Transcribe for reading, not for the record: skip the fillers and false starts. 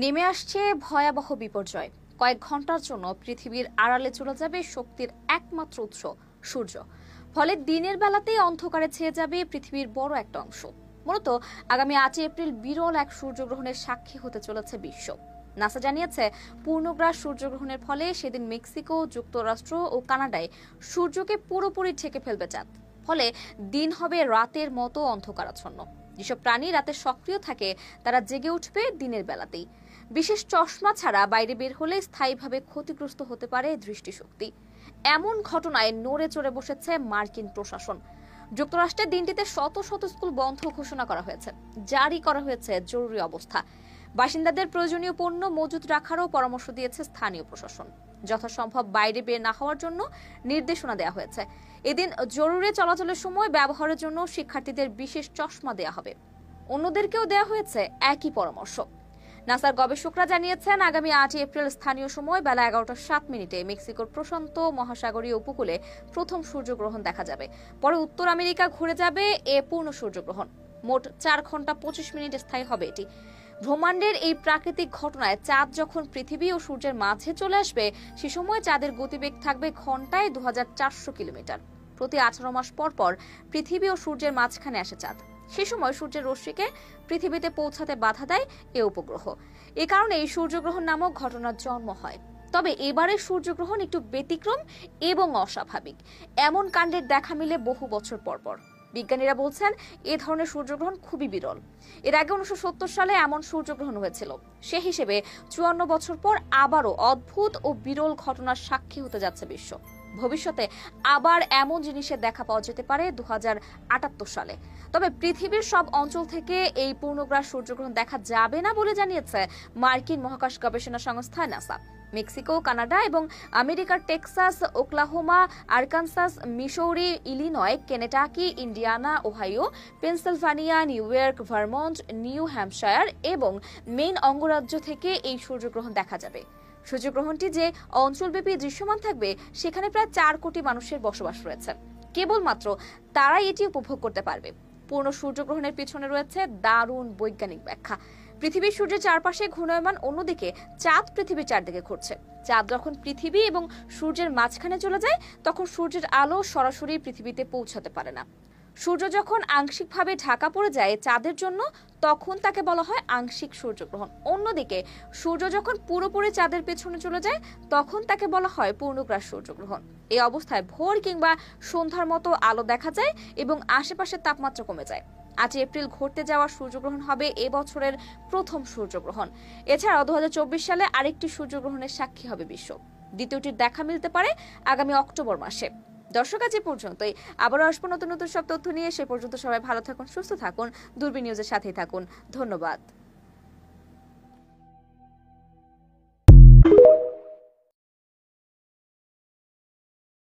নেমে আসছে ভয়াবহ বিপর্যয়। কয়েক ঘন্টার জন্য পৃথিবীর আড়ালে চলে যাবে শক্তির একমাত্র উৎস সূর্য। ফলে দিনের বেলাতেই অন্ধকারে ছেয়ে যাবে পৃথিবীর বড় একটা অংশ। মূলত আগামী 8 এপ্রিল বিরল এক সূর্যগ্রহণের সাক্ষী হতে চলেছে বিশ্ব। নাসা জানিয়েছে, পূর্ণগ্রাস সূর্যগ্রহণের ফলে সেদিন মেক্সিকো, যুক্তরাষ্ট্র ও কানাডায় সূর্যকে পুরোপুরি ঢেকে ফেলবে চাঁদ। ফলে দিন হবে রাতের মতো অন্ধকারাচ্ছন্ন। যেসব প্রাণী রাতে সক্রিয় থাকে তারা জেগে উঠবে দিনের বেলাতেই। বিশেষ চশমা ছাড়া বাইরে বের হলে স্থায়ীভাবে ক্ষতিগ্রস্ত হতে পারে দৃষ্টিশক্তি। এমন ঘটনায় নড়ে চড়ে বসেছে মার্কিন প্রশাসন। যুক্তরাষ্ট্রের দিনটিতে শত শত স্কুল বন্ধ ঘোষণা করা হয়েছে, জারি করা হয়েছে জরুরি অবস্থা। বাসিন্দাদের প্রয়োজনীয় পণ্য মজুত রাখারও পরামর্শ দিয়েছে স্থানীয় প্রশাসন। যথাসম্ভব বাইরে বের না হওয়ার জন্য নির্দেশনা দেওয়া হয়েছে। এদিন জরুরি চলাচলের সময় ব্যবহারের জন্য শিক্ষার্থীদের বিশেষ চশমা দেওয়া হবে। অন্যদেরকেও দেওয়া হয়েছে একই পরামর্শ। নাসার গবেষকরা জানিয়েছেন, আগামী 8 এপ্রিল স্থানীয় সময় বেলা 11:07 মেক্সিকোর প্রশান্ত মহাসাগরীয় উপকূলে প্রথম সূর্যগ্রহণ দেখা যাবে। পরে উত্তর আমেরিকা ঘুরে যাবে এ পূর্ণ সূর্যগ্রহণ। মোট 4 ঘন্টা 25 মিনিট স্থায়ী হবে এটি। ব্রহ্মাণ্ডের এই প্রাকৃতিক ঘটনায় চাঁদ যখন পৃথিবী ও সূর্যের মাঝে চলে আসবে, সে সময় চাঁদের গতিবেগ থাকবে ঘন্টায় 2400 কিলোমিটার। প্রতি 18 মাস পর পর পৃথিবী ও সূর্যের মাঝখানে আসে চাঁদ। সে সময় সূর্যের রশ্মিকে পৃথিবীতে পৌঁছাতে বাধা দেয় এ উপগ্রহ। এ কারণে এই সূর্যগ্রহণ নামক ঘটনার জন্ম হয়। তবে এবারের সূর্যগ্রহণ একটু ব্যতিক্রম এবং অস্বাভাবিক। এমন কাণ্ডের দেখা মিলে বহু বছর পর পর। বিজ্ঞানীরা বলছেন, এ ধরনের সূর্যগ্রহণ খুবই বিরল। এর আগে 1970 সালে এমন সূর্যগ্রহণ হয়েছিল। সে হিসেবে 54 বছর পর আবারও অদ্ভুত ও বিরল ঘটনার সাক্ষী হতে যাচ্ছে বিশ্ব। ভবিষ্যতে আবার এমন জিনিসের দেখা পাওয়া যেতে পারে 2078 সালে। তবে পৃথিবীর সব অঞ্চল থেকে এই পূর্ণগ্রাস সূর্যগ্রহণ দেখা যাবে না বলে জানিয়েছে মার্কিন মহাকাশ গবেষণা সংস্থা নাসা। মেক্সিকো, কানাডা এবং আমেরিকার Texas, Oklahoma, Arkansas, Missouri, Illinois, Kentucky, Indiana, Ohio, Pennsylvania, New York, Vermont, New Hampshire এবং মেইন অঙ্গরাজ্য থেকে এই সূর্যগ্রহণ দেখা যাবে। সূর্যগ্রহণটি যে অঞ্চলব্যাপী দৃশ্যমান থাকবে, সেখানে প্রায় 4 কোটি মানুষের বসবাস রয়েছে। কেবলমাত্র তারাই এটি উপভোগ করতে পারবে। পূর্ণ সূর্যগ্রহণের পিছনে রয়েছে দারুণ বৈজ্ঞানিক ব্যাখ্যা। পৃথিবীর সূর্যের চারপাশে ঘূর্ণায়মান, অন্যদিকে চাঁদ পৃথিবীর চারদিকে ঘুরছে। চাঁদ যখন পৃথিবী এবং সূর্যের মাঝখানে চলে যায়, তখন সূর্যের আলো সরাসরি পৃথিবীতে পৌঁছাতে পারে না। সূর্য যখন আংশিকভাবে ঢাকা পড়ে যায় চাঁদের জন্য, তখন তাকে বলা হয় আংশিক সূর্যগ্রহণ। অন্যদিকে সূর্য যখন পুরোপুরি চাঁদের পেছনে চলে যায়, তখন তাকে বলা হয় পূর্ণগ্রাস সূর্যগ্রহণ। এই অবস্থায় ভোর কিংবা সন্ধ্যার মতো আলো দেখা যায় এবং আশেপাশের তাপমাত্রা কমে যায়। 8 এপ্রিল ঘটতে যাওয়া সূর্যগ্রহণ হবে এবছরের প্রথম সূর্যগ্রহণ। এছাড়াও 2024 সালে আরেকটি সূর্যগ্রহণের সাক্ষী হবে বিশ্ব। দ্বিতীয়টির দেখা মিলতে পারে আগামী অক্টোবর মাসে। দর্শক, আজ পর্যন্তই। আবারও আসবো নতুন নতুন সব তথ্য নিয়ে। সে পর্যন্ত সবাই ভালো থাকুন, সুস্থ থাকুন, দূরবীন নিউজের সাথেই থাকুন। ধন্যবাদ।